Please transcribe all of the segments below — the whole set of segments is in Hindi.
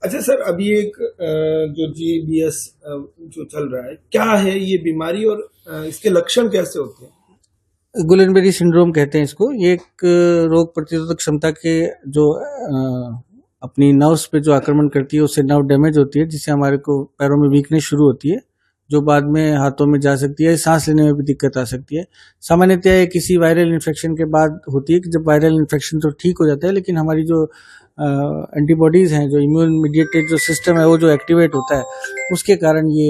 अच्छा सर, अभी एक जो GBS जो चल रहा है, क्या है ये बीमारी और इसके लक्षण कैसे होते हैं? गुलेनबेरी सिंड्रोम कहते हैं इसको। ये एक रोग प्रतिरोधक क्षमता के जो अपनी नर्व्स पे जो आक्रमण करती है, उससे नर्व डैमेज होती है, जिससे हमारे को पैरों में वीकनेस शुरू होती है, जो बाद में हाथों में जा सकती है, सांस लेने में भी दिक्कत आ सकती है। सामान्यतः ये किसी वायरल इन्फेक्शन के बाद होती है कि जब वायरल इन्फेक्शन तो ठीक हो जाता है, लेकिन हमारी जो एंटीबॉडीज हैं, जो इम्यून मीडिएटेड जो सिस्टम है, वो जो एक्टिवेट होता है, उसके कारण ये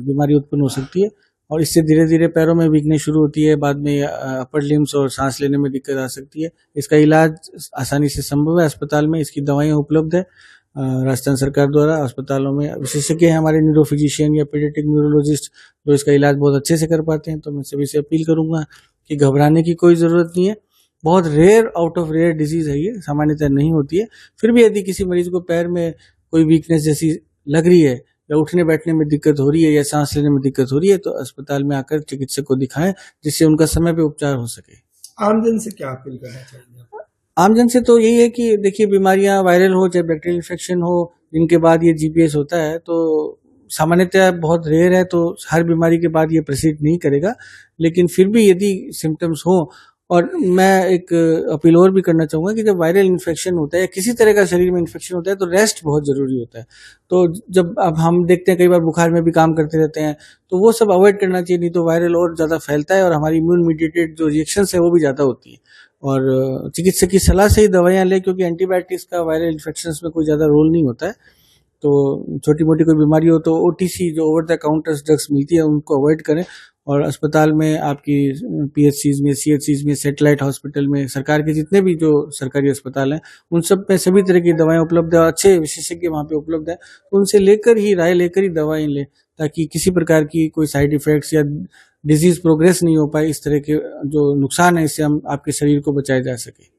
बीमारी उत्पन्न हो सकती है। और इससे धीरे धीरे पैरों में वीकनेस शुरू होती है, बाद में अपर लिम्स और सांस लेने में दिक्कत आ सकती है। इसका इलाज आसानी से संभव है अस्पताल में, इसकी दवाइयाँ उपलब्ध है राजस्थान सरकार द्वारा। अस्पतालों में विशेषज्ञ हैं हमारे न्यूरोफिजिशियन या पीडियाट्रिक न्यूरोलॉजिस्ट, जो इसका इलाज बहुत अच्छे से कर पाते हैं। तो मैं सभी से अपील करूंगा कि घबराने की कोई ज़रूरत नहीं है। बहुत rare, out of rare disease है ये, सामान्यतः नहीं होती है। फिर भी यदि किसी मरीज को पैर में कोई वीकनेस जैसी लग रही है, या उठने बैठने में दिक्कत हो रही है, या सांस लेने में दिक्कत हो रही है, तो अस्पताल में आकर चिकित्सक को दिखाएं, जिससे उनका समय पे उपचार हो सके। आमजन से क्या अपील करना चाहिए? आमजन से तो यही है कि देखिए, बीमारियां वायरल हो चाहे बैक्टीरियल इन्फेक्शन हो, जिनके बाद ये GBS होता है, तो सामान्यतः बहुत रेयर है, तो हर बीमारी के बाद ये प्रेसिड नहीं करेगा। लेकिन फिर भी यदि सिम्टम्स हो, और मैं एक अपील और भी करना चाहूँगा कि जब वायरल इन्फेक्शन होता है या किसी तरह का शरीर में इन्फेक्शन होता है, तो रेस्ट बहुत ज़रूरी होता है। तो जब अब हम देखते हैं कई बार बुखार में भी काम करते रहते हैं, तो वो सब अवॉइड करना चाहिए, नहीं तो वायरल और ज़्यादा फैलता है और हमारी इम्यून मीडिएटेड जो रिएक्शंस है वो भी ज़्यादा होती है। और चिकित्सक की सलाह से ही दवाइयाँ लें, क्योंकि एंटीबायोटिक्स का वायरल इन्फेक्शंस में कोई ज़्यादा रोल नहीं होता है। तो छोटी मोटी कोई बीमारी हो तो OTC जो ओवर द काउंटर ड्रग्स मिलती है, उनको अवॉइड करें। और अस्पताल में, आपकी PHCs में, CHCs में, सैटेलाइट हॉस्पिटल में, सरकार के जितने भी जो सरकारी अस्पताल हैं, उन सब में सभी तरह की दवाएं उपलब्ध है, अच्छे विशेषज्ञ वहाँ पे उपलब्ध है। तो उनसे लेकर ही, राय लेकर ही दवाएं लें, ताकि किसी प्रकार की कोई साइड इफेक्ट्स या डिजीज प्रोग्रेस नहीं हो पाए। इस तरह के जो नुकसान है, इससे हम आपके शरीर को बचाया जा सके।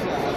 Sudah